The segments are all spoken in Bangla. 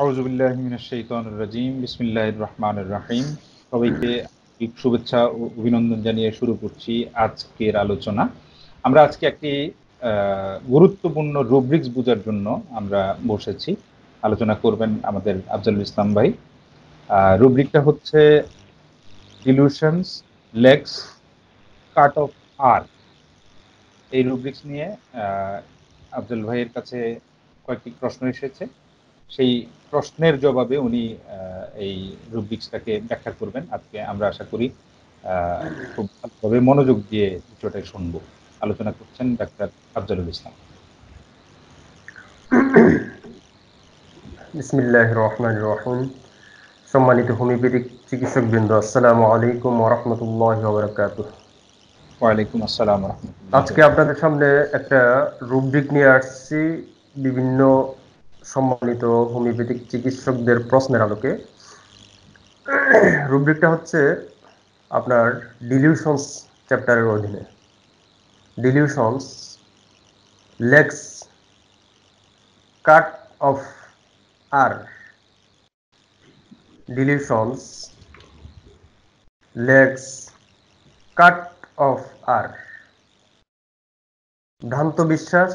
আউযু বিল্লাহি মিনাশ শাইতানির রাজিম। বিসমিল্লাহির রহমানির রহিম। সবাইকে আন্তরিক শুভেচ্ছা ও অভিনন্দন জানিয়ে শুরু করছি আজকের আলোচনা। আমরা আজকে একটি গুরুত্বপূর্ণ রুব্রিক্স বোঝার জন্য আমরা বসেছি। আলোচনা করবেন আমাদের আফজালুল ইসলাম ভাই। রুব্রিকটা হচ্ছে ডিলিউশনস, লেগস, কাট অফ আর। এই রুব্রিক্স নিয়ে আফজাল ভাইয়ের কাছে কয়েকটি প্রশ্ন এসেছে। সেই প্রশ্নের জবাবে উনি এই রুব্রিক্সটাকে ব্যাখ্যা করবেন। আজকে আমরা আশা করি খুব ভালোভাবে মনোযোগ দিয়ে বিষয়টা শুনবো। আলোচনা করছেন ডাক্তার আফজালুল ইসলাম। বিসমিল্লাহির রহমানির রহিম। সম্মানিত হোমিওপ্যাথিক চিকিৎসকবৃন্দ, আসসালামু আলাইকুম ওয়া রাহমাতুল্লাহি ওয়া বারাকাতুহু। ওয়ালাইকুম আসসালাম ওয়া রাহমাতুল্লাহি আজকে ওয়া বারাকাতুহু। আপনাদের সামনে একটা রুব্রিক নিয়ে আসছি বিভিন্ন সম্মানিত হোমিওপ্যাথিক চিকিৎসকদের প্রশ্নের আলোকে। রুব্রিকটা হচ্ছে আপনার ডিলিউশনস চ্যাপ্টারের অধীনে। ডিলিউশনস, লেগস, কাট অফ আর। ডিলিউশনস, লেগস, কাট অফ আর। ভ্রান্ত বিশ্বাস,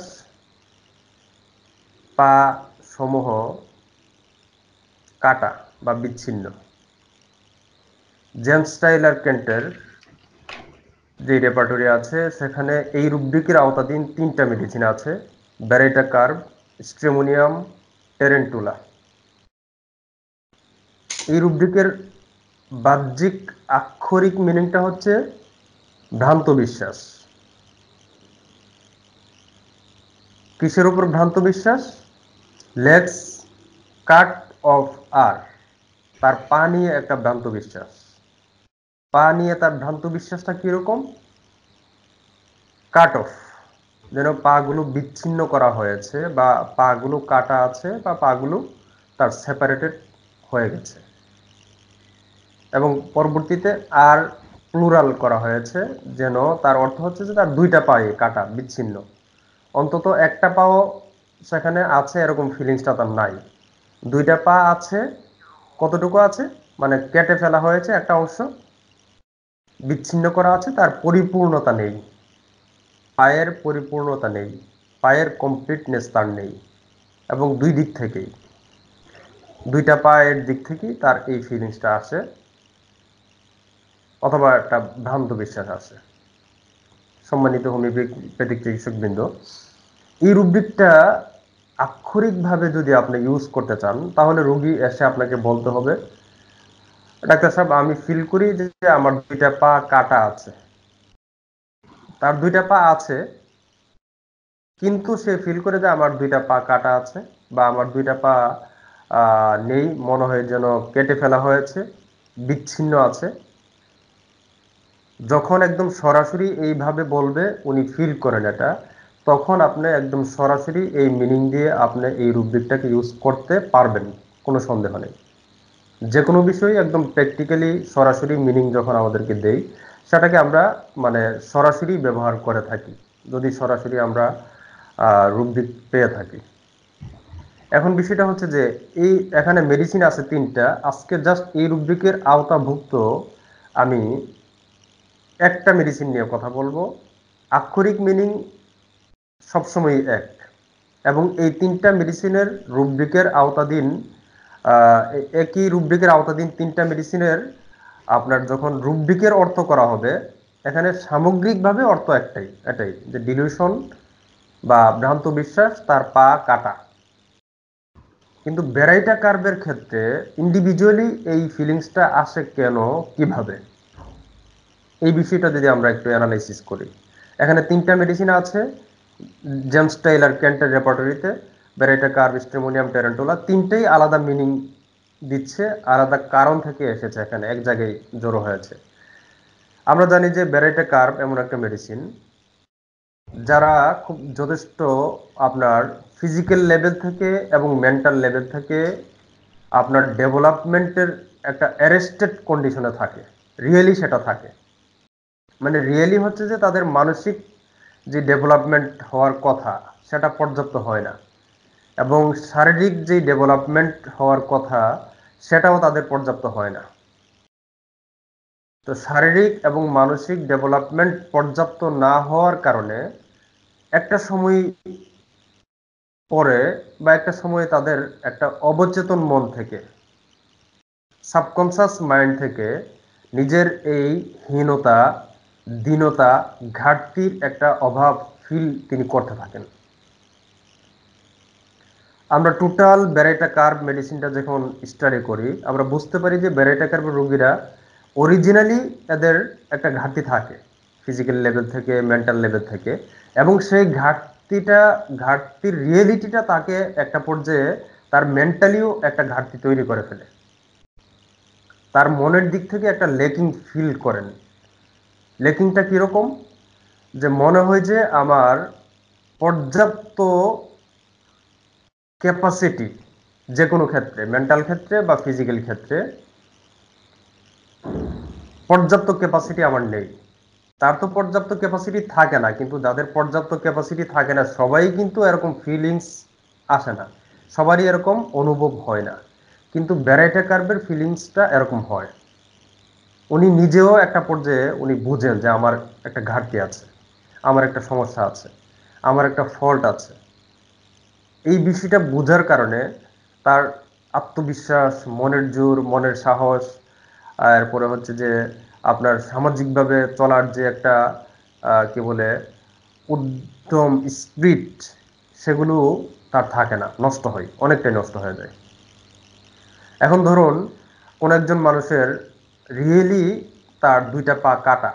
পা সমূহ কাটা বা বিচ্ছিন্ন। জেমস টাইলার কেন্টের যে রেপার্টরি আছে সেখানে এই রুব্রিকের আওতাধীন 3টা মেডিসিন আছে: ব্যারেটা কার্ভ, স্ট্রেমোনিয়াম, টেরেন্টুলা। এই রুব্রিকের বাহ্যিক আক্ষরিক মিনিংটা হচ্ছে ভ্রান্ত বিশ্বাস। কিসের উপর ভ্রান্ত বিশ্বাস? লেগস, কাট অফ আর। তার পা নিয়ে একটা ভ্রান্ত বিশ্বাস। পা নিয়ে তার ভ্রান্ত বিশ্বাসটা কিরকম? কাট অফ, যেন পাগুলো বিচ্ছিন্ন করা হয়েছে বা পাগুলো কাটা আছে বা পাগুলো তার সেপারেটেড হয়ে গেছে, এবং পরবর্তীতে আর প্লুরাল করা হয়েছে, যেন তার অর্থ হচ্ছে যে তার 2টা পায়ে কাটা বিচ্ছিন্ন। অন্তত একটা পাও সেখানে আছে এরকম ফিলিংসটা তার নাই। 2টা পা আছে, কতটুকু আছে? মানে কেটে ফেলা হয়েছে একটা অংশ, বিচ্ছিন্ন করা আছে, তার পরিপূর্ণতা নেই। পায়ের পরিপূর্ণতা নেই, পায়ের কমপ্লিটনেস তার নেই। এবং 2 দিক থেকেই, 2টা পায়ের দিক থেকেই তার এই ফিলিংসটা আসে, অথবা একটা ভ্রান্ত বিশ্বাস আসে। সম্মানিত হোমিওপ্যাথিক চিকিৎসকবৃন্দ, এই রুব্রিকটা আক্ষরিকভাবে যদি আপনি ইউজ করতে চান, তাহলে রোগী এসে আপনাকে বলতে হবে, ডাক্তার সাহেব আমি ফিল করি যে আমার 2টা পা কাটা আছে। তার 2টা পা আছে, কিন্তু সে ফিল করে যে আমার 2টা পা কাটা আছে বা আমার 2টা পা নেই, মনে হয় যেন কেটে ফেলা হয়েছে, বিচ্ছিন্ন আছে। যখন একদম সরাসরি এইভাবে বলবে, উনি ফিল করেন এটা, তখন আপনি একদম সরাসরি এই মিনিং দিয়ে আপনি এই রুব্রিকটাকে ইউজ করতে পারবেন, কোনো সন্দেহ নেই। যে কোনো বিষয় একদম প্র্যাকটিক্যালি সরাসরি মিনিং যখন আমাদেরকে দেই, সেটাকে আমরা মানে সরাসরি ব্যবহার করে থাকি, যদি সরাসরি আমরা রুব্রিক পেয়ে থাকি। এখন বিষয়টা হচ্ছে যে এই এখানে মেডিসিন আছে 3টা। আজকে জাস্ট এই রুব্রিকের আওতাভুক্ত আমি একটা মেডিসিন নিয়ে কথা বলবো। আক্ষরিক মিনিং সবসময় এক, এবং এই 3টা মেডিসিনের রুব্রিকের আওতাধীন একই রুব্রিকের আওতাধীন 3টা মেডিসিনের আপনার যখন রুব্রিকের অর্থ করা হবে, এখানে সামগ্রিকভাবে অর্থ এটাই যে ডিলিউশন বা ভ্রান্ত বিশ্বাস, তার পা কাটা। কিন্তু ব্যারাইটা কার্ভের ক্ষেত্রে ইন্ডিভিজুয়ালি এই ফিলিংসটা আসে কেন, কিভাবে, এই বিষয়টা যদি আমরা একটু অ্যানালাইসিস করি। এখানে 3টা মেডিসিন আছে জেমস টাইলার কেন্টের রেপার্টরিতে: ব্যারেটা কার্ভ, স্ট্রেমোনিয়াম, টেরেন্টুলা। 3টেই আলাদা মিনিং দিচ্ছে, আলাদা কারণ থেকে এসেছে, এখানে এক জায়গায় জড়ো হয়েছে। আমরা জানি যে ব্যারেটা কার্ভ এমন একটা মেডিসিন যারা খুব যথেষ্ট আপনার ফিজিক্যাল লেভেল থেকে এবং মেন্টাল লেভেল থেকে আপনার ডেভেলপমেন্টের একটা অ্যারেস্টেড কন্ডিশনে থাকে, রিয়েলি সেটা থাকে। মানে রিয়েলি হচ্ছে যে তাদের মানসিক যে ডেভেলপমেন্ট হওয়ার কথা সেটা পর্যাপ্ত হয় না। এবং শারীরিক যে ডেভেলপমেন্ট হওয়ার কথা সেটাও তাদের পর্যাপ্ত হয় না। তো শারীরিক এবং মানসিক ডেভেলপমেন্ট পর্যাপ্ত না হওয়ার কারণে একটা সময় পরে বা একটা সময়ে তাদের একটা অবচেতন মন থেকে, সাবকনসিয়াস মাইন্ড থেকে নিজের এই হীনতা, দীনতা, ঘাটতির একটা অভাব ফিল তিনি করতে থাকেন। আমরা টোটাল ব্যারাইটা কার্ভ মেডিসিনটা যখন স্টাডি করি আমরা বুঝতে পারি যে ব্যারাইটা কার্ভের রোগীরা অরিজিনালি এদের একটা ঘাটতি থাকে, ফিজিক্যাল লেভেল থেকে, মেন্টাল লেভেল থেকে, এবং সেই ঘাটতির রিয়েলিটিটা তাকে একটা পর্যায়ে তার মেন্টালিও একটা ঘাটতি তৈরি করে ফেলে। তার মনের দিক থেকে একটা লেকিং ফিল করেন। লেকিংটা কিরকম? যে মনে হয় যে আমার পর্যাপ্ত ক্যাপাসিটি যে কোনো ক্ষেত্রে, মেন্টাল ক্ষেত্রে বা ফিজিক্যাল ক্ষেত্রে পর্যাপ্ত ক্যাপাসিটি আমার নেই। তার তো পর্যাপ্ত ক্যাপাসিটি থাকে না, কিন্তু যাদের পর্যাপ্ত ক্যাপাসিটি থাকে না সবাই কিন্তু এরকম ফিলিংস আসে না, সবারই এরকম অনুভব হয় না, কিন্তু ব্যারাইটা কার্ভের ফিলিংসটা এরকম হয়। উনি নিজেও একটা পর্যায়ে উনি বুঝেন যে আমার একটা ঘাটতি আছে, আমার একটা সমস্যা আছে, আমার একটা ফল্ট আছে। এই বিষয়টা বোঝার কারণে তার আত্মবিশ্বাস, মনের জোর, মনের সাহস, এরপরে হচ্ছে যে আপনার সামাজিকভাবে চলার যে একটা কি বলে উদ্যম, স্পিরিট, সেগুলো তার থাকে না, নষ্ট হয়, অনেকটাই নষ্ট হয়ে যায়। এখন ধরুন কোন একজন মানুষের রিয়েলি তার দুইটা পা কাটা,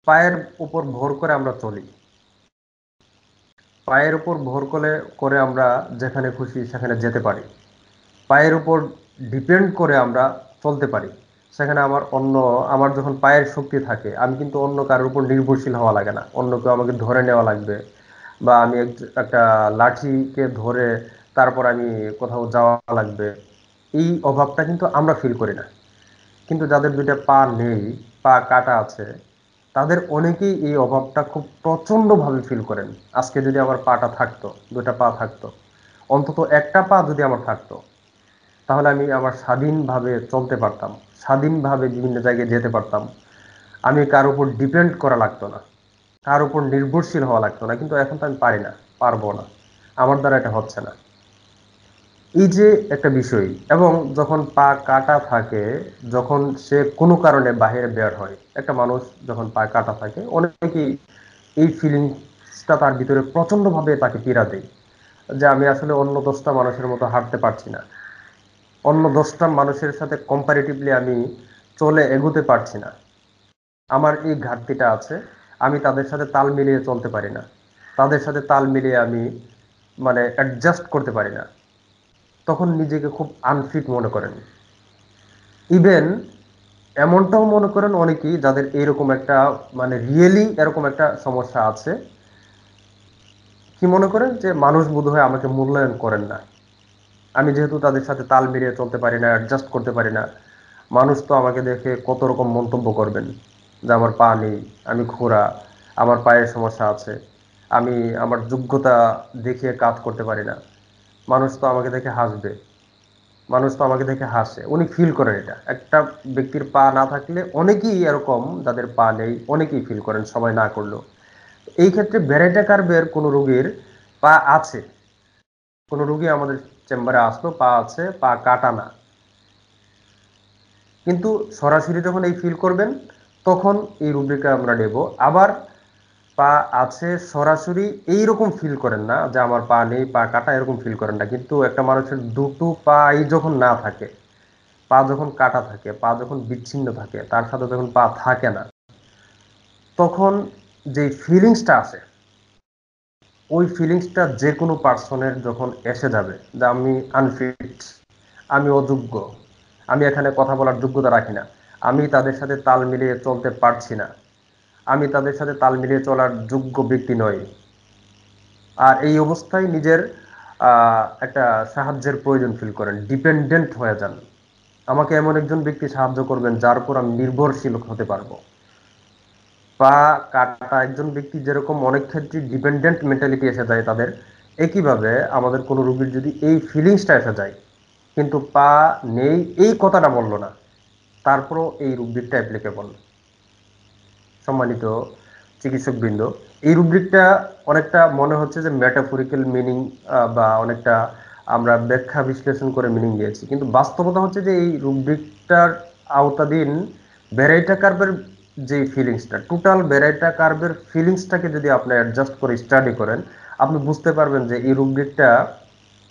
পায়ের উপর ভর করে আমরা চলি, পায়ের উপর ভর করে আমরা যেখানে খুশি সেখানে যেতে পারি, পায়ের উপর ডিপেন্ড করে আমরা চলতে পারি, সেখানে আমার যখন পায়ের শক্তি থাকে আমি কিন্তু অন্য কারোর উপর নির্ভরশীল হওয়া লাগে না, অন্য কেউ আমাকে ধরে নেওয়া লাগবে বা আমি একটা লাঠিকে ধরে তারপর আমি কোথাও যাওয়া লাগবে, এই অভাবটা কিন্তু আমরা ফিল করি না। কিন্তু যাদের দুইটা পা নেই, পা কাটা আছে, তাদের অনেকেই এই অভাবটা খুব প্রচন্ডভাবে ফিল করেন। আজকে যদি আমার পাটা থাকতো, দুটা পা থাকতো, অন্তত একটা পা যদি আমার থাকতো, তাহলে আমি আমার স্বাধীনভাবে চলতে পারতাম, স্বাধীনভাবে বিভিন্ন জায়গায় যেতে পারতাম, আমি কার উপর ডিপেন্ড করা লাগতো না, কার উপর নির্ভরশীল হওয়া লাগতো না। কিন্তু এখন তো আমি পারি না, পারবো না, আমার দ্বারা এটা হচ্ছে না। এই যে একটা বিষয়। এবং যখন পা কাটা থাকে, যখন সে কোনো কারণে বাইরে বের হয়, একটা মানুষ যখন পা কাটা থাকে অনেকেই এই ফিলিংসটা তার ভিতরে প্রচন্ডভাবে তাকে পীড়া দেয়, যে আমি আসলে অন্য 10টা মানুষের মতো হাঁটতে পারছি না, অন্য 10টা মানুষের সাথে কম্পারেটিভলি আমি চলে এগোতে পারছি না, আমার এই ঘাটতিটা আছে, আমি তাদের সাথে তাল মিলিয়ে চলতে পারি না, তাদের সাথে তাল মিলিয়ে আমি মানে অ্যাডজাস্ট করতে পারি না, তখন নিজেকে খুব আনফিট মনে করেন। ইভেন এমনটাও মনে করেন অনেকেই যাদের এরকম একটা মানে রিয়েলি এরকম একটা সমস্যা আছে, কি মনে করেন যে মানুষ বোধহয় আমাকে মূল্যায়ন করেন না, আমি যেহেতু তাদের সাথে তাল মিলিয়ে চলতে পারি না, অ্যাডজাস্ট করতে পারি না, মানুষ তো আমাকে দেখে কত রকম মন্তব্য করবেন, যে আমার পা নেই, আমি খোঁড়া, আমার পায়ের সমস্যা আছে, আমি আমার যোগ্যতা দেখিয়ে কাজ করতে পারি না, মানুষ তো আমাকে দেখে হাসবে, মানুষ তো আমাকে দেখে হাসে। উনি ফিল করেন এটা। একটা ব্যক্তির পা না থাকলে অনেকেই এরকম, যাদের পা নেই অনেকেই ফিল করেন, সবাই না করলেও। এই ক্ষেত্রে ব্যারেটা কার্ভের কোনো রোগীর পা আছে, কোনো রোগী আমাদের চেম্বারে আসলো, পা আছে, পা কাটা না, কিন্তু সরাসরি যখন এই ফিল করবেন তখন এই রুব্রিকটা আমরা নেব। আবার পা আছে সরাসরি এইরকম ফিল করেন না যে আমার পা নেই, পা কাটা, এরকম ফিল করেন না, কিন্তু একটা মানুষের দুটো পাই যখন না থাকে, পা যখন কাটা থাকে, পা যখন বিচ্ছিন্ন থাকে, তার সাথে যখন পা থাকে না, তখন যে ফিলিংসটা আসে, ওই ফিলিংসটা যে কোনো পার্সনের যখন এসে যাবে যে আমি আনফিট, আমি অযোগ্য, আমি এখানে কথা বলার যোগ্যতা রাখি না, আমি তাদের সাথে তাল মিলিয়ে চলতে পারছি না, আমি তাদের সাথে তাল মিলিয়ে চলার যোগ্য ব্যক্তি নই, আর এই অবস্থায় নিজের একটা সাহায্যের প্রয়োজন ফিল করেন, ডিপেন্ডেন্ট হয়ে যান, আমাকে এমন একজন ব্যক্তি সাহায্য করবেন যার উপর আমি নির্ভরশীল হতে পারবো, পা কাটা একজন ব্যক্তি যেরকম অনেক ক্ষেত্রে ডিপেন্ডেন্ট মেন্টালিটি এসে যায় তাদের, একইভাবে আমাদের কোনো রোগীর যদি এই ফিলিংসটা এসে যায় কিন্তু পা নেই এই কথাটা বললো না, তারপরও এই রুব্রিকটা অ্যাপ্লিকেবল। সম্মানিত চিকিৎসকবৃন্দ, এই রুব্রিকটা অনেকটা মনে হচ্ছে যে মেটাফরিক্যাল মিনিং বা অনেকটা আমরা ব্যাখ্যা বিশ্লেষণ করে মিনিং দিয়েছি, কিন্তু বাস্তবতা হচ্ছে যে এই রুব্রিকটার আওতাধীন ভ্যারাইটা কার্ভের যে ফিলিংসটা, টোটাল ভ্যারাইটা কার্ভের ফিলিংসটাকে যদি আপনি অ্যাডজাস্ট করে স্টাডি করেন, আপনি বুঝতে পারবেন যে এই রুব্রিকটা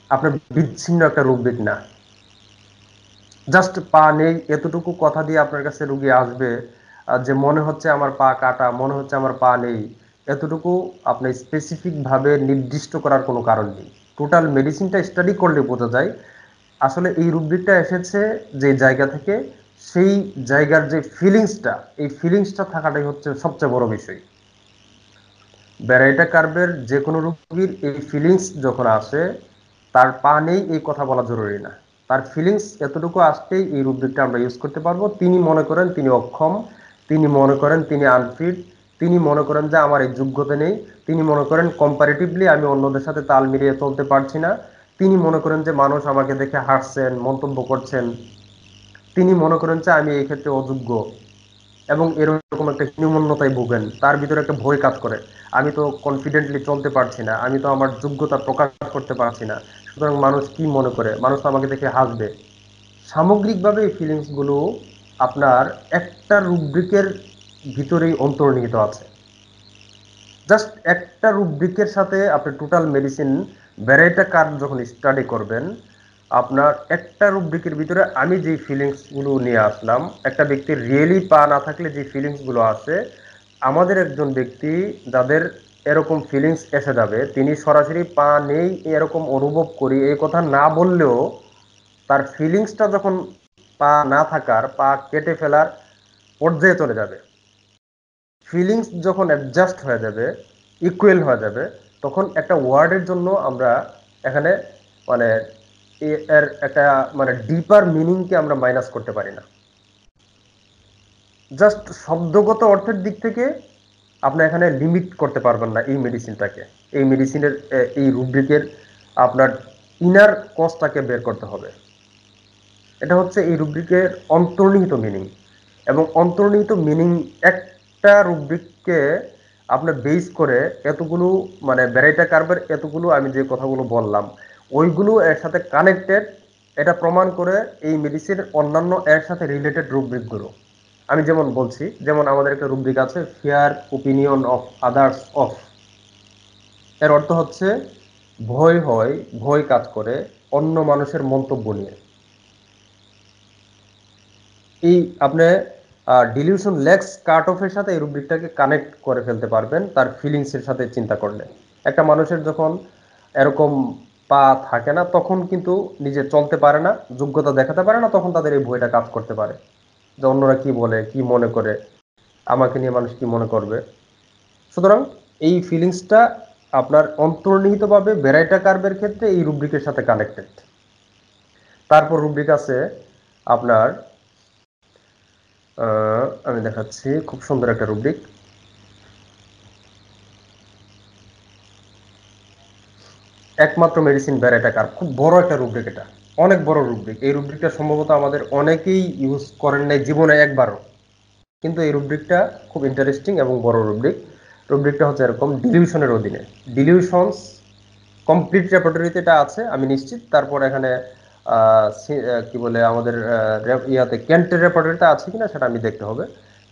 আপনার বিচ্ছিন্ন একটা রুব্রিক না। জাস্ট পা নেই এতটুকু কথা দিয়ে আপনার কাছে রুগী আসবে যে মনে হচ্ছে আমার পা কাটা, মনে হচ্ছে আমার পা নেই, এতটুকু আপনি স্পেসিফিক ভাবে নির্দিষ্ট করার কোনো কারণ নেই। টোটাল মেডিসিনটা স্টাডি করলে বোঝা যায় আসলে এই রুব্রিকটা এসেছে যে জায়গা থেকে, সেই জায়গার যে ফিলিংসটা, এই ফিলিংসটা থাকাটাই হচ্ছে সবচেয়ে বড় বিষয়। ব্যারাইটা কার্ভের যে কোনো রোগীর এই ফিলিংস যখন আসে, তার পা নেই এই কথা বলা জরুরি না, তার ফিলিংস এতটুকু আসতেই এই রুব্রিকটা আমরা ইউজ করতে পারবো। তিনি মনে করেন তিনি অক্ষম, তিনি মনে করেন তিনি আনফিট, তিনি মনে করেন যে আমার এই যোগ্যতা নেই, তিনি মনে করেন কম্পারেটিভলি আমি অন্যদের সাথে তাল মিলিয়ে চলতে পারছি না, তিনি মনে করেন যে মানুষ আমাকে দেখে হাসছেন, মন্তব্য করছেন, তিনি মনে করেন যে আমি এই ক্ষেত্রে অযোগ্য এবং এরকম একটা হীনমন্যতায় ভুগেন, তার ভিতরে একটা ভয় কাজ করে, আমি তো কনফিডেন্টলি চলতে পারছি না, আমি তো আমার যোগ্যতা প্রকাশ করতে পারছি না, সুতরাং মানুষ কি মনে করে, মানুষ তো আমাকে দেখে হাসবে। সামগ্রিকভাবে এই ফিলিংস গুলো আপনার একটা রুব্রিকের ভিতরেই অন্তর্নিহিত আছে। জাস্ট একটা রুব্রিকের সাথে আপনি টোটাল মেডিসিন ভ্যারাইটা কার্ভ যখন স্টাডি করবেন, আপনার একটা রুব্রিকের ভিতরে আমি যে ফিলিংসগুলো নিয়ে আসলাম, একটা ব্যক্তির রিয়েলি পা না থাকলে যে ফিলিংসগুলো আসে, আমাদের একজন ব্যক্তি যাদের এরকম ফিলিংস এসে যাবে, তিনি সরাসরি পা নেই এরকম অনুভব করি এই কথা না বললেও, তার ফিলিংসটা যখন পা না থাকার, পা কেটে ফেলার পর্যায়ে চলে যাবে, ফিলিংস যখন অ্যাডজাস্ট হয়ে যাবে, ইকুয়াল হয়ে যাবে, তখন একটা ওয়ার্ডের জন্য আমরা এখানে মানে এর একটা মানে ডিপার মিনিংকে আমরা মাইনাস করতে পারি না। জাস্ট শব্দগত অর্থের দিক থেকে আপনি এখানে লিমিট করতে পারবেন না এই মেডিসিনটাকে, এই মেডিসিনের এই রুব্রিকের আপনার ইনার কজটাকে বের করতে হবে। এটা হচ্ছে এই রুব্রিকের অন্তর্নিহিত মিনিং, এবং অন্তর্নিহিত মিনিং একটা রুব্রিককে আপনার বেস করে এতগুলো মানে ভ্যারাইটা কার্ভের এতগুলো আমি যে কথাগুলো বললাম ওইগুলো এর সাথে কানেক্টেড, এটা প্রমাণ করে এই মেডিসিনের অন্যান্য এর সাথে রিলেটেড রুব্রিকগুলো। আমি যেমন বলছি, যেমন আমাদের একটা রুব্রিক আছে fear opinion of others of, এর অর্থ হচ্ছে ভয় হয়, ভয় কাজ করে অন্য মানুষের মন্তব্য নিয়ে। এই আপনি ডিলিউশন লেক্স কাট অফের সাথে এই রুব্রিকটাকে কানেক্ট করে ফেলতে পারবেন তার ফিলিংসের সাথে চিন্তা করলে। একটা মানুষের যখন এরকম পা থাকে না তখন কিন্তু নিজে চলতে পারে না, যোগ্যতা দেখাতে পারে না, তখন তাদের এই ভয়টা কাজ করতে পারে যে অন্যরা কি বলে, কি মনে করে, আমাকে নিয়ে মানুষ কি মনে করবে। সুতরাং এই ফিলিংসটা আপনার অন্তর্নিহিতভাবে ভ্যারাইটা কার্ভের ক্ষেত্রে এই রুব্রিকের সাথে কানেক্টেড। তারপর রুব্রিক আছে আপনার আমি দেখাচ্ছি খুব সুন্দর একটা রুব্রিক, একমাত্র মেডিসিন ভ্যারাইটা কার্ভ, খুব বড় একটা রুব্রিক, এটা অনেক বড় রুব্রিক। এই রুব্রিকটা সম্ভবত আমাদের অনেকেই ইউজ করেন নাই জীবনে একবারও, কিন্তু এই রুব্রিকটা খুব ইন্টারেস্টিং এবং বড় রুব্রিক। রুব্রিকটা হচ্ছে এরকম, ডিলিউশনের অধীনে, ডিলিউশনস কমপ্লিট রেপার্টরিতে এটা আছে আমি নিশ্চিত। তারপর এখানে কি বলে আমাদের ইয়াতে ক্যান্টের রেপার্টরিতে আছে কিনা সেটা আমি দেখতে হবে,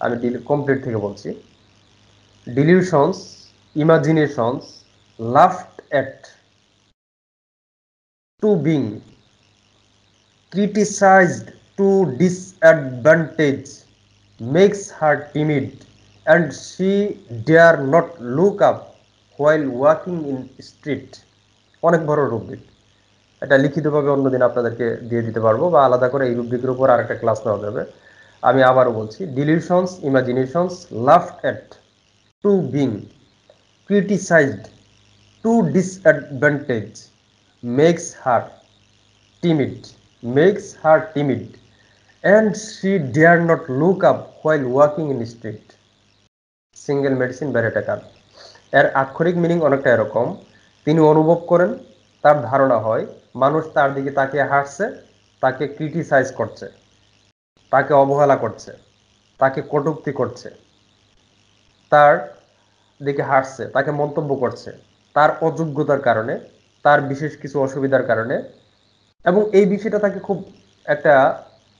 আমি কমপ্লিট থেকে বলছি। Delusions, imaginations, laughed at, to being, criticized to disadvantage, makes her timid, and she dare not look up while walking in street। অনেক বড় রুব্রিক, এটা লিখিতভাবে অন্যদিন আপনাদেরকে দিয়ে দিতে পারবো, বা আলাদা করে এই রুব্রিকের উপর আরেকটা ক্লাস নেওয়া যাবে। আমি আবারও বলছি, delusions, imaginations, laughed at, to being, criticized to disadvantage, makes her timid, makes her timid, and she dare not look up while walking in the street। Single medicine বেরেটা কার্ভ। এর আক্ষরিক মিনিং অনেকটা এরকম, তিনি অনুভব করেন, তার ধারণা হয় মানুষ তার দিকে তাকিয়ে হাসছে, তাকে ক্রিটিসাইজ করছে, তাকে অবহেলা করছে, তাকে কটূক্তি করছে, তার দিকে হাসছে, তাকে মন্তব্য করছে তার অযোগ্যতার কারণে, তার বিশেষ কিছু অসুবিধার কারণে। এবং এই বিষয়টা তাকে খুব একটা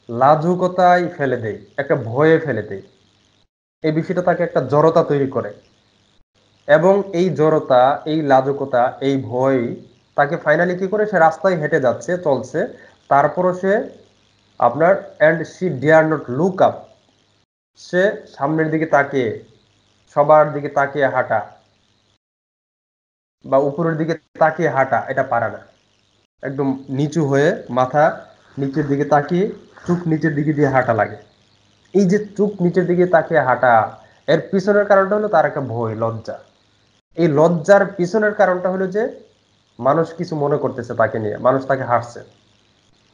লাজুকতায় ফেলে দেয়, একটা ভয়ে ফেলে দেয়। এই বিষয়টা তাকে একটা জড়তা তৈরি করে, এবং এই জড়তা, এই লাজুকতা, এই ভয় তাকে ফাইনালি কি করে, সে রাস্তায় হেঁটে যাচ্ছে, চলছে, তারপরও সে আপনার and she dare not look up, সে সামনের দিকে তাকিয়ে, সবার দিকে তাকিয়ে হাঁটা বা উপরের দিকে তাকিয়ে হাঁটা এটা পারে না। একদম নিচু হয়ে মাথা নিচের দিকে তাকিয়ে চোখ নিচের দিকে দিয়ে হাঁটা লাগে। এই যে চোখ নিচের দিকে তাকিয়ে হাঁটা, এর পিছনের কারণটা হলো তার একটা ভয়, লজ্জা। এই লজ্জার পিছনের কারণটা হলো যে মানুষ কিছু মনে করতেছে তাকে নিয়ে, মানুষ তাকে হাসছে,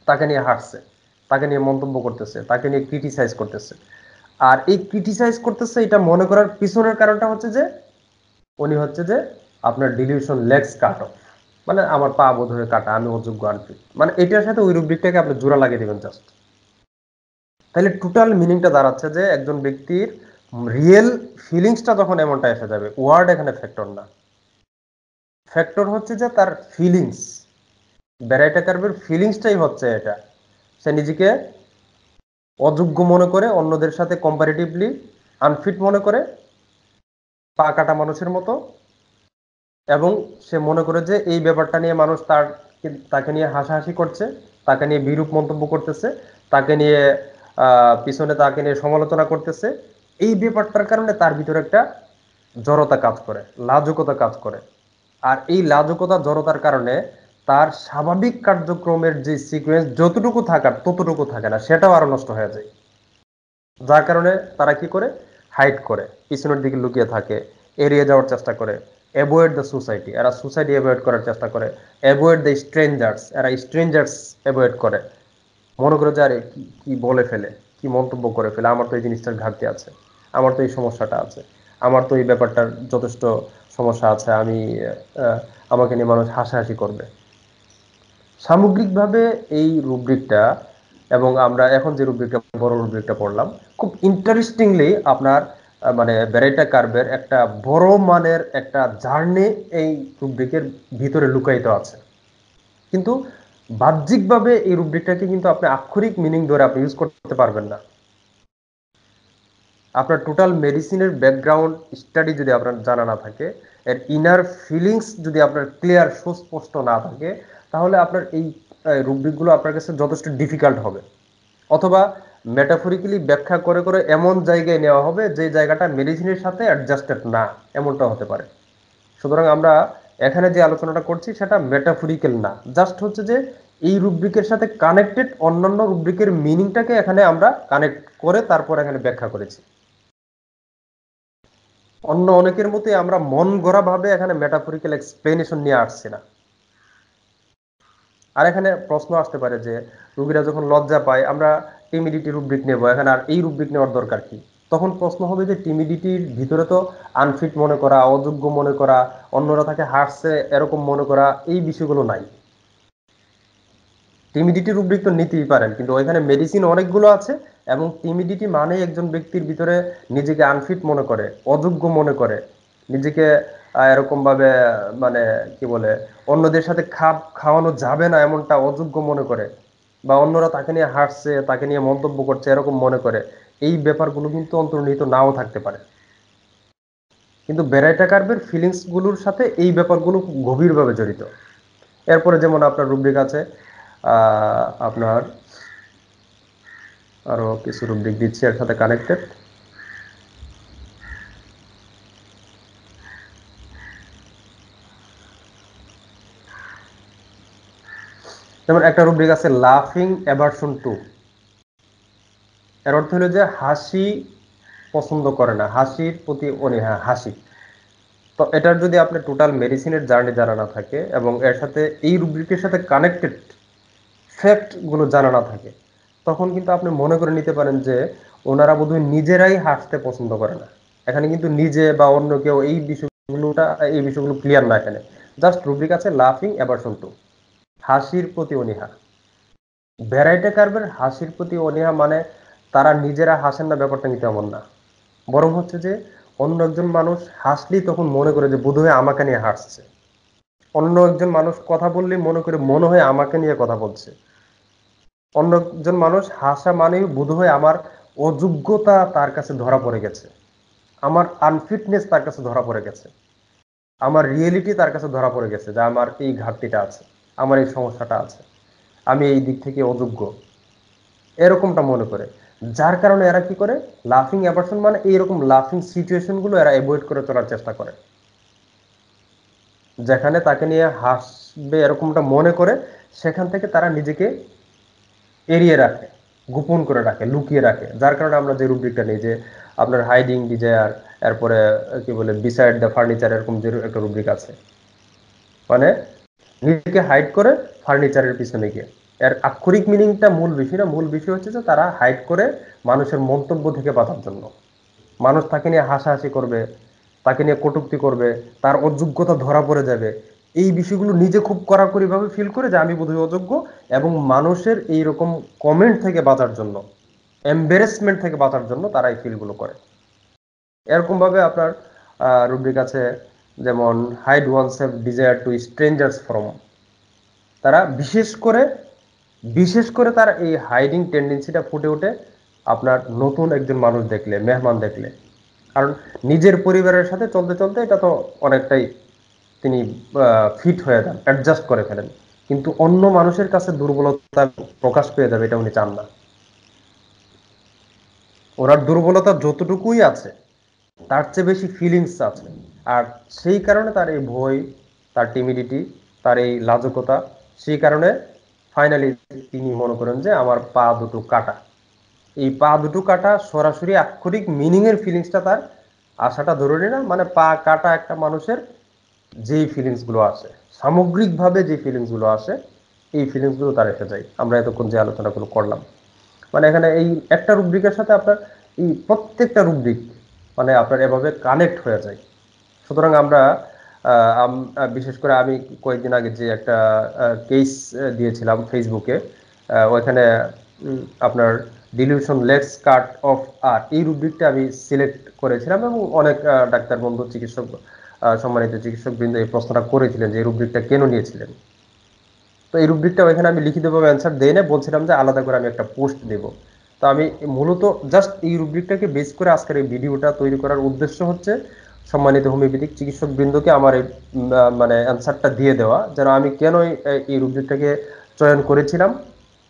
তাকে নিয়ে হাসছে, তাকে নিয়ে মন্তব্য করতেছে, তাকে নিয়ে ক্রিটিসাইজ করতেছে। আর এই ক্রিটিসাইজ করতেছে এটা মনে করার পিছনের কারণটা হচ্ছে যে উনি হচ্ছে যে আপনার ডিলিউশন লেগস কাট অফ, মানে আমার পা বোধ হয়ে কাটা, আমি অযোগ্য, আনফিট, মানে এটার সাথে ওই রুব্রিকটাকে আপনি জোড়া লাগিয়ে দেবেন জাস্ট। তাহলে টোটাল মিনিংটা দাঁড়াচ্ছে যে একজন ব্যক্তির রিয়েল ফিলিংসটা যখন এমনটা এসে যাবে, ওয়ার্ড এখানে ফ্যাক্টর না, ফ্যাক্টর হচ্ছে যে তার ফিলিংস, ব্যারাইটা কার্ভের ফিলিংসটাই হচ্ছে এটা। সে নিজেকে অযোগ্য মনে করে, অন্যদের সাথে কম্পারেটিভলি আনফিট মনে করে, পা কাটা মানুষের মতো। এবং সে মনে করে যে এই ব্যাপারটা নিয়ে মানুষ তাকে নিয়ে হাসাহাসি করছে, তাকে নিয়ে বিরূপ মন্তব্য করতেছে, তাকে নিয়ে পিছনে তাকে নিয়ে সমালোচনা করতেছে। এই ব্যাপারটার কারণে তার ভিতরে একটা জড়তা কাজ করে, লাজুকতা কাজ করে। আর এই লাজুকতা জড়তার কারণে তার স্বাভাবিক কার্যক্রমের যে সিকোয়েন্স যতটুকু থাকার ততটুকু থাকে না, সেটাও আরো নষ্ট হয়ে যায়। যার কারণে তারা কি করে, হাইড করে, পিছনের দিকে লুকিয়ে থাকে, এড়িয়ে যাওয়ার চেষ্টা করে, অ্যাভয়েড দ্য সোসাইটি, এরা সোসাইটি অ্যাভয়েড করার চেষ্টা করে, অ্যাভয়েড দ্য স্ট্রেঞ্জার্স, এরা স্ট্রেঞ্জার্স অ্যাভয়েড করে। মনে করে যে আরে কি কি বলে ফেলে, কি মন্তব্য করে ফেলে, আমার তো এই জিনিসটার ঘাটতি আছে, আমার তো এই সমস্যাটা আছে, আমার তো এই ব্যাপারটার যথেষ্ট সমস্যা আছে, আমি আমাকে নিয়ে মানুষ হাসাহাসি করবে। সামগ্রিকভাবে এই রুব্রিকটা, এবং আমরা এখন যে রুব্রিকটা, বড় রুব্রিকটা পড়লাম, খুব ইন্টারেস্টিংলি আপনার মানে ব্যারেটা কার্ভের একটা বড় মানের একটা জার্নি এই রুব্রিকের ভিতরে লুকায়িত আছে। কিন্তু বাহ্যিকভাবে এই রুব্রিকটাকে কিন্তু আপনি আক্ষরিক মিনিং ধরে আপনি ইউজ করতে পারবেন না। আপনার টোটাল মেডিসিনের ব্যাকগ্রাউন্ড স্টাডি যদি আপনার জানা না থাকে, এর ইনার ফিলিংস যদি আপনার ক্লিয়ার সুস্পষ্ট না থাকে, তাহলে আপনার এই রুব্রিকগুলো আপনার কাছে যথেষ্ট ডিফিকাল্ট হবে। অথবা মেটাফরিক্যালি ব্যাখ্যা করে করে এমন জায়গায় নেওয়া হবে যে জায়গাটা মেডিসিনের সাথে অ্যাডজাস্টেড না, এমনটা হতে পারে। সুতরাং আমরা এখানে যে আলোচনাটা করছি সেটা মেটাফরিক্যাল না, জাস্ট হচ্ছে যে এই রুব্রিকের সাথে কানেক্টেড অন্যান্য রুব্রিকের মিনিংটাকে এখানে আমরা কানেক্ট করে তারপর এখানে ব্যাখ্যা করেছি। অন্য অনেকের মতোই আমরা মন গড়া ভাবে এখানে মেটাফরিক্যাল এক্সপ্লেনেশন নিয়ে আসছি না। আর এখানে প্রশ্ন আসতে পারে যে রোগীরা যখন লজ্জা পায়, আমরা টিমিডিটি রুব্রিক নেব, এখানে আর এই রুব্রিক নেওয়ার দরকার কি? তখন প্রশ্ন হবে যে টিমিডিটির ভিতরে তো আনফিট মনে করা, অযোগ্য মনে করা, অন্যরা তাকে হাসছে এরকম মনে করা, এই বিষয়গুলো নাই। টিমিডিটি রুব্রিক তো নিতেই পারেন, কিন্তু ওইখানে মেডিসিন অনেকগুলো আছে, এবং টিমিডিটি মানে একজন ব্যক্তির ভিতরে নিজেকে আনফিট মনে করে, অযোগ্য মনে করে, নিজেকে এরকম ভাবে মানে কি বলে, অন্যদের সাথে খাপ খাওয়ানো যাবে না এমনটা অযোগ্য মনে করে, বা অন্যরা তাকে নিয়ে হাসছে, তাকে নিয়ে মন্তব্য করছে এরকম মনে করে। এই ব্যাপারগুলো কিন্তু অন্তর্নিহিত নাও থাকতে পারে, কিন্তু ব্যারাইটা কার্ভের ফিলিংস গুলোর সাথে এই ব্যাপারগুলো খুব গভীরভাবে জড়িত। এরপরে যেমন আপনার রুব্রিক আছে, আপনার আরো কিছু রুব্রিক দিচ্ছি এর সাথে কানেক্টেড। যেমন একটা রুব্রিক আছে লাফিং অ্যাভারশন টু, এর অর্থ হলো যে হাসি পছন্দ করে না, হাসির প্রতি অনীহা, হাসি। তো এটার যদি আপনি টোটাল মেডিসিনের জার্নি জানা না থাকে এবং এর সাথে এই রুব্রিকের সাথে কানেক্টেড ফ্যাক্ট গুলো জানা না থাকে, তখন কিন্তু আপনি মনে করে নিতে পারেন যে ওনারা বোধহয় নিজেরাই হাসতে পছন্দ করে না। এখানে কিন্তু নিজে বা অন্য কেউ এই বিষয়গুলো ক্লিয়ার না। এখানে জাস্ট রুব্রিক আছে লাফিং অ্যাভারশন টু, হাসির প্রতি অনীহা। ভ্যারাইটি কার্ভের হাসির প্রতি অনীহা মানে তারা নিজেরা হাসেন না, ব্যাপারটা কিন্তু এমন না। বরং হচ্ছে যে অন্য একজন মানুষ হাসলেই তখন মনে করে যে বোধহয় আমাকে নিয়ে হাসছে। অন্য একজন মানুষ কথা বললেই মনে করে মনে হয় আমাকে নিয়ে কথা বলছে। অন্য একজন মানুষ হাসা মানেই বোধহয় আমার অযোগ্যতা তার কাছে ধরা পড়ে গেছে, আমার আনফিটনেস তার কাছে ধরা পড়ে গেছে, আমার রিয়েলিটি তার কাছে ধরা পড়ে গেছে, যে আমার এই ঘাটতিটা আছে, আমার এই সমস্যাটা আছে, আমি এই দিক থেকে অযোগ্য, এরকমটা মনে করে। যার কারণে এরা কি করে, লাফিং অ্যাভারশন মানে এইরকম লাফিং সিচুয়েশন গুলো এরা অ্যাভয়েড করে চলার চেষ্টা করে। যেখানে তাকে নিয়ে হাসবে এরকমটা মনে করে, সেখান থেকে তারা নিজেকে এড়িয়ে রাখে, গোপন করে রাখে, লুকিয়ে রাখে। যার কারণে আমরা যে রুব্রিকটা নেই, যে আপনার হাইডিং ডিজায়ার, এরপরে কি বলে বিসাইড দ্য ফার্নিচার, এরকম যে একটা রুব্রিক আছে, মানে নিজেকে হাইড করে ফার্নিচারের পিছনে গিয়ে। এর আক্ষরিক মিনিংটা মূল বিষয় না, মূল বিষয় হচ্ছে যে তারা হাইড করে মানুষের মন্তব্য থেকে বাঁচার জন্য। মানুষ তাকে নিয়ে হাসাহাসি করবে, তাকে নিয়ে কটূক্তি করবে, তার অযোগ্যতা ধরা পড়ে যাবে, এই বিষয়গুলো নিজে খুব কড়াকড়ি ভাবে ফিল করে যে আমি বোধহয় অযোগ্য, এবং মানুষের এইরকম কমেন্ট থেকে বাঁচার জন্য, এম্বারেসমেন্ট থেকে বাঁচার জন্য তারা এই ফিলগুলো করে। এরকম ভাবে আপনার রুব্রিক আছে, যেমন hide oneself desire to strangers from. তারা বিশেষ করে তার এই হাইডিং টেন্ডেন্সিটা ফুটে ওঠে আপনার নতুন একজন মানুষ দেখলে, মেহমান দেখলে। কারণ নিজের পরিবারের সাথে চলতে চলতে এটা তো অনেকটাই তিনি ফিট হয়ে যান, অ্যাডজাস্ট করে ফেলেন, কিন্তু অন্য মানুষের কাছে দুর্বলতা প্রকাশ পেয়ে যাবে এটা উনি চান না। ওনার দুর্বলতা যতটুকুই আছে তার চেয়ে বেশি ফিলিংস আছে। আর সেই কারণে তার এই ভয়, তার টিমিডিটি, তার এই লাজুকতা, সেই কারণে ফাইনালি তিনি মনে করেন যে আমার পা দুটো কাটা। এই পা দুটো কাটা সরাসরি আক্ষরিক মিনিং এর ফিলিংসটা তার আসাটা জরুরি না, মানে পা কাটা একটা মানুষের যেই ফিলিংস গুলো আসে, সামগ্রিকভাবে যে ফিলিংস গুলো আসে, এই ফিলিংস গুলো তার এসে যায়। আমরা এতক্ষণ যে আলোচনাগুলো করলাম, মানে এখানে এই একটা রুব্রিকের সাথে আপনার এই প্রত্যেকটা রুব্রিক মানে আপনার এভাবে কানেক্ট হয়ে যায়। সুতরাং আমরা বিশেষ করে আমি কয়েকদিন আগে যে একটা কেস দিয়েছিলাম ফেসবুকে, ওইখানে আপনার ডিলিউশন লেটস কাট অফ আর এই রুব্রিকটা আমি সিলেক্ট করেছিলাম, এবং অনেক ডাক্তার বন্ধু, চিকিৎসক, সম্মানিত চিকিৎসক বৃন্দ এই প্রশ্নটা করেছিলেন যে এই রুব্রিকটা কেন নিয়েছিলেন। তো এই রুব্রিকটা ওইখানে আমি লিখিতভাবে অ্যান্সার দেই না, বলছিলাম যে আলাদা করে আমি একটা পোস্ট দেব। তো আমি মূলত জাস্ট এই রুব্রিকটাকে বেস করে আজকের এই ভিডিওটা তৈরি করার উদ্দেশ্য হচ্ছে সম্মানিত হোমিওপ্যাথিক চিকিৎসক বৃন্দকে আমার এই মানে অ্যান্সারটা দিয়ে দেওয়া, যেন আমি কেন এই রুব্রিকটাকে চয়ন করেছিলাম,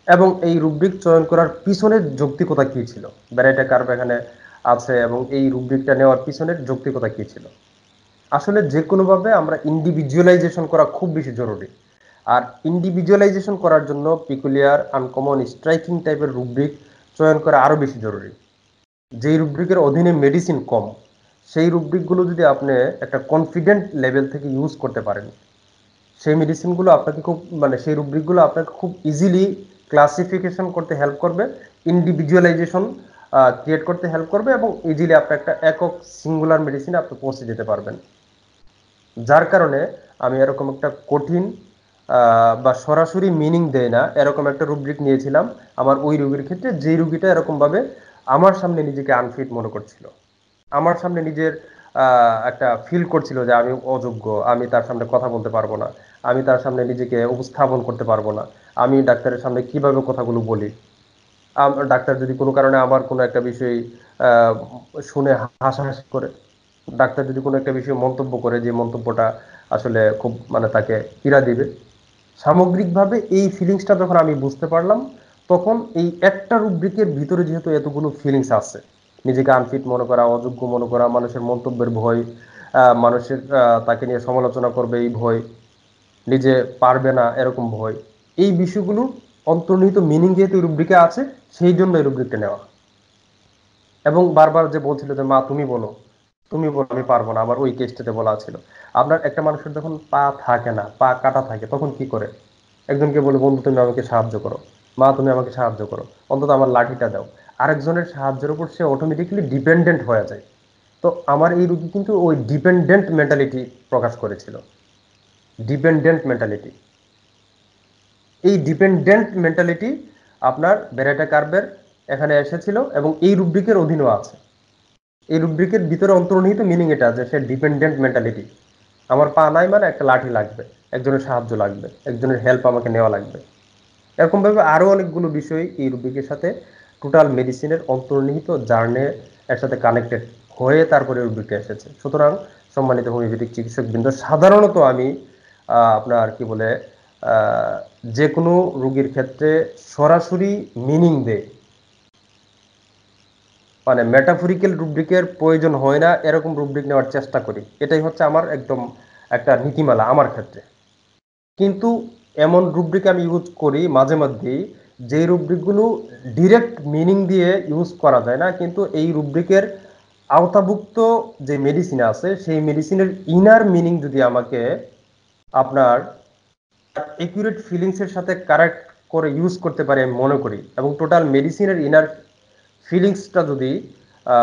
এবং এই রুব্রিক চয়ন করার পিছনের যৌক্তিকতা কি ছিল, ব্যারাইটা কার্ভ এখানে আছে, এবং এই রুব্রিকটা নেওয়ার পিছনের যৌক্তিকতা কি ছিল। আসলে যে কোনোভাবে আমরা ইন্ডিভিজুয়ালাইজেশন করা খুব বেশি জরুরি। আর ইন্ডিভিজুয়ালাইজেশন করার জন্য পিকুলিয়ার, আনকমন, স্ট্রাইকিং টাইপের রুব্রিক চয়ন করা আরো বেশি জরুরি। যেই রুব্রিকের অধীনে মেডিসিন কম, সেই রুব্রিকগুলো যদি আপনি একটা কনফিডেন্ট লেভেল থেকে ইউজ করতে পারেন, সেই মেডিসিনগুলো আপনাকে খুব মানে সেই রুব্রিকগুলো আপনাকে খুব ইজিলি ক্লাসিফিকেশন করতে হেল্প করবে, ইন্ডিভিজুয়ালাইজেশন ক্রিয়েট করতে হেল্প করবে, এবং ইজিলি আপনি একটা একক সিঙ্গুলার মেডিসিনে আপনি পৌঁছে যেতে পারবেন। যার কারণে আমি এরকম একটা কঠিন বা সরাসরি মিনিং দেয় না এরকম একটা রুব্রিক নিয়েছিলাম আমার ওই রোগীর ক্ষেত্রে, যে রুগীটা এরকম ভাবে আমার সামনে নিজেকে আনফিট মনে করছিল, আমার সামনে নিজের একটা ফিল করছিল যে আমি অযোগ্য, আমি তার সামনে কথা বলতে পারবো না, আমি তার সামনে নিজেকে উপস্থাপন করতে পারবো না, আমি ডাক্তারের সামনে কিভাবে কথাগুলো বলি, ডাক্তার যদি কোনো কারণে আমার কোনো একটা বিষয় আহ, শুনে হাসাহাসি করে, ডাক্তার যদি কোনো একটা বিষয়ে মন্তব্য করে যে মন্তব্যটা আসলে খুব মানে তাকে পীড়া দিবে, সামগ্রিকভাবে এই ফিলিংসটা যখন আমি বুঝতে পারলাম, তখন এই একটা রুব্রিকের ভিতরে যেহেতু এতগুলো ফিলিংস আছে, নিজেকে আনফিট মনে করা, অযোগ্য মনে করা, মানুষের মন্তব্যের ভয়, মানুষের তাকে নিয়ে সমালোচনা করবে এই ভয়, নিজে পারবে না এরকম ভয়, এই বিষয়গুলো অন্তর্নিহিত মিনিং যেহেতু রুব্রিকে আছে, সেই জন্য এই রুব্রিকটা নেওয়া। এবং বারবার যে বলছিল যে মা তুমি বলো, তুমি বলো, আমি পারবো না, আমার ওই কেসটাতে বলা ছিল। আপনার একটা মানুষের যখন পা থাকে না, পা কাটা থাকে, তখন কি করে, একজনকে বলে বন্ধু তুমি আমাকে সাহায্য করো, মা তুমি আমাকে সাহায্য করো, অন্তত আমার লাঠিটা দাও। আরেকজনের সাহায্যের উপর সে অটোমেটিক্যালি ডিপেন্ডেন্ট হয়ে যায়। তো আমার এই রোগী কিন্তু ওই ডিপেন্ডেন্ট মেন্টালিটি প্রকাশ করেছিল। ডিপেন্ডেন্ট মেন্টালিটি, এই ডিপেন্ডেন্ট মেন্টালিটি আপনার বেরেটা কার্ভের এখানে এসেছিল এবং এই রুব্রিকের অধীনেও আছে। এই রুব্রিকের ভিতরে অন্তর্নিহিত মিনিং এটা যে সে ডিপেন্ডেন্ট মেন্টালিটি। আমার পা নাই মানে একটা লাঠি লাগবে, একজনের সাহায্য লাগবে, একজনের হেল্প আমাকে নেওয়া লাগবে। এরকমভাবে আরও অনেকগুলো বিষয় এই রুব্রিকের সাথে টোটাল মেডিসিনের অন্তর্নিহিত জার্নে এর সাথে কানেক্টেড হয়ে তারপরে রুব্রিকটা এসেছে। সুতরাং সম্মানিত হোমিওপ্যাথিক চিকিৎসকবৃন্দ, সাধারণত আমি আপনার কি বলে যে কোনো রোগীর ক্ষেত্রে সরাসরি মিনিং দেয়, মানে মেটাফরিক্যাল রুব্রিকের প্রয়োজন হয় না এরকম রুব্রিক নেওয়ার চেষ্টা করি। এটাই হচ্ছে আমার একদম একটা নীতিমালা আমার ক্ষেত্রে। কিন্তু এমন রুব্রিক আমি ইউজ করি মাঝে মধ্যেই, যেই রুব্রিকগুলো ডিরেক্ট মিনিং দিয়ে ইউজ করা যায় না, কিন্তু এই রুব্রিকের আওতাভুক্ত যে মেডিসিন আছে সেই মেডিসিনের ইনার মিনিং যদি আমাকে আপনার একুরেট ফিলিংসের সাথে কারেক্ট করে ইউজ করতে পারে আমি মনে করি, এবং টোটাল মেডিসিনের ইনার ফিলিংসটা যদি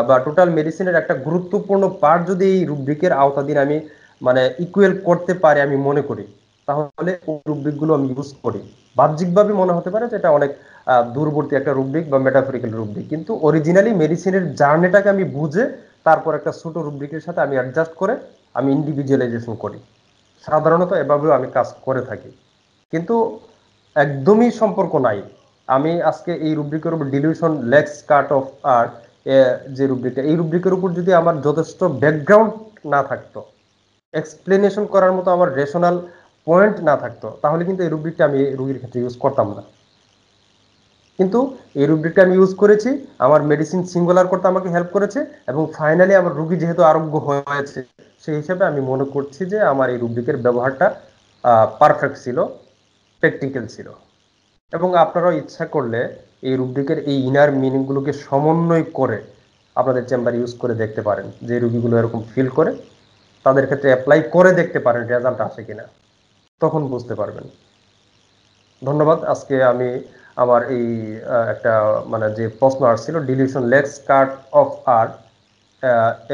বা টোটাল মেডিসিনের একটা গুরুত্বপূর্ণ পার্ট যদি এই রুব্রিকের আওতাধীন আমি মানে ইকুয়েল করতে পারি আমি মনে করি, তাহলে ওই রুব্রিকগুলো আমি ইউজ করি। বাহ্যিকভাবে মনে হতে পারে যে এটা অনেক দূরবর্তী একটা রুব্রিক বা মেটাফরিক্যাল রুব্রিক, কিন্তু অরিজিনালি মেডিসিনের জার্নিটাকে আমি বুঝে তারপর একটা ছোট রুব্রিকের সাথে আমি অ্যাডজাস্ট করে আমি ইন্ডিভিজুয়ালাইজেশন করি। সাধারণত এভাবেও আমি কাজ করে থাকি, কিন্তু একদমই সম্পর্ক নাই। আমি আজকে এই রুব্রিকের উপর ডিলিউশন লেক্স কাট অফ আর যে রুব্রিকটা, এই রুব্রিকের উপর যদি আমার যথেষ্ট ব্যাকগ্রাউন্ড না থাকতো, এক্সপ্লেনেশন করার মতো আমার রেশনাল পয়েন্ট না থাকতো, তাহলে কিন্তু এই রুব্রিকটা আমি রুগীর ক্ষেত্রে ইউজ করতাম না। কিন্তু এই রুব্রিকটা আমি ইউজ করেছি, আমার মেডিসিন সিঙ্গুলার করতে আমাকে হেল্প করেছে, এবং ফাইনালি আমার রুগী যেহেতু আরোগ্য হয়েছে, সেই হিসাবে আমি মনে করছি যে আমার এই রুব্রিকের ব্যবহারটা পারফেক্ট ছিল, প্র্যাকটিক্যাল ছিল। এবং আপনারাও ইচ্ছা করলে এই রুব্রিকের এই ইনার মিনিংগুলোকে সমন্বয় করে আপনাদের চেম্বার ইউজ করে দেখতে পারেন, যে রুগীগুলো এরকম ফিল করে তাদের ক্ষেত্রে অ্যাপ্লাই করে দেখতে পারেন রেজাল্ট আসে কিনা, তখন বুঝতে পারবেন। ধন্যবাদ। আজকে আমি আমার এই একটা মানে যে প্রশ্ন আসছিল ডিলিউশন লেক্স কার্ট অফ আর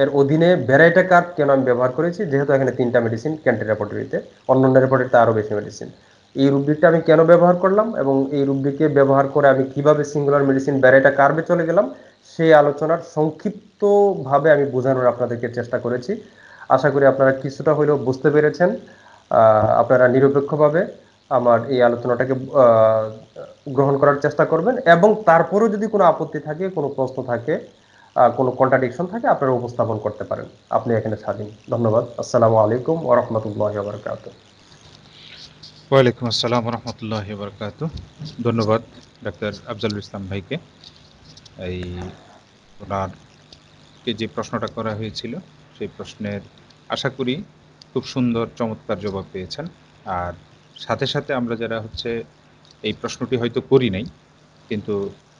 এর অধীনে ভ্যারাইটা কার্ভ কেন আমি ব্যবহার করেছি, যেহেতু এখানে 3টা মেডিসিন ক্যান্টি রেপোর্টরিতে, অন্যান্য রেপোর্টরিতে আরও বেশি মেডিসিন। এই রুব্রিকটা আমি কেন ব্যবহার করলাম এবং এই রুব্রিকে ব্যবহার করে আমি কিভাবে সিঙ্গুলার মেডিসিন ভ্যারাইটা কার্ভে চলে গেলাম, সেই আলোচনার সংক্ষিপ্তভাবে আমি বোঝানোর আপনাদেরকে চেষ্টা করেছি। আশা করি আপনারা কিছুটা হলেও বুঝতে পেরেছেন। আপনারা নিরপেক্ষভাবে আমার এই আলোচনাটাকে গ্রহণ করার চেষ্টা করবেন, এবং তারপরেও যদি কোনো আপত্তি থাকে, কোনো প্রশ্ন থাকে, কোনো কন্ট্রাডিকশন থাকে, আপনারা উপস্থাপন করতে পারেন। আপনি এখানে স্বাধীন। ধন্যবাদ। আসসালামু আলাইকুম ওয়া রাহমাতুল্লাহি ওয়া বারাকাতুহু। ওয়ালাইকুম আসসালাম রহমতুল্লাহি বারকাতু। ধন্যবাদ ডাক্তার আফজালুল ইসলাম ভাইকে। এই ওনারকে যে প্রশ্নটা করা হয়েছিল সেই প্রশ্নের আশা করি খুব সুন্দর চমৎকার জবাব পেয়েছেন। আর সাথে সাথে আমরা যারা হচ্ছে এই প্রশ্নটি হয়তো করি নাই, কিন্তু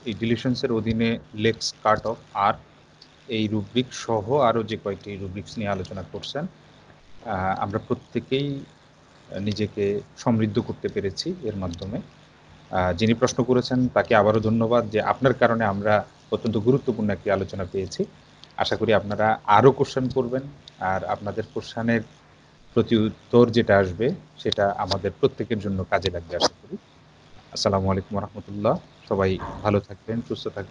এই ডিলিশনসের অধীনে লেক্স কাট অফ আর এই রুব্রিক সহ আরও যে কয়েকটি রুব্রিক্স নিয়ে আলোচনা করছেন, আমরা প্রত্যেকেই নিজেকে সমৃদ্ধ করতে পেরেছি এর মাধ্যমে। যিনি প্রশ্ন করেছেন তাকে আবারও ধন্যবাদ যে আপনার কারণে আমরা অত্যন্ত গুরুত্বপূর্ণ একটি আলোচনা পেয়েছি। আশা করি আপনারা আরও কোশ্চেন করবেন, আর আপনাদের কোশ্চেনের প্রতি উত্তর যেটা আসবে সেটা আমাদের প্রত্যেকের জন্য কাজে লাগবে আশা করি। আসসালামু আলাইকুম রহমতুল্লাহ। সবাই ভালো থাকবেন, সুস্থ থাকবেন।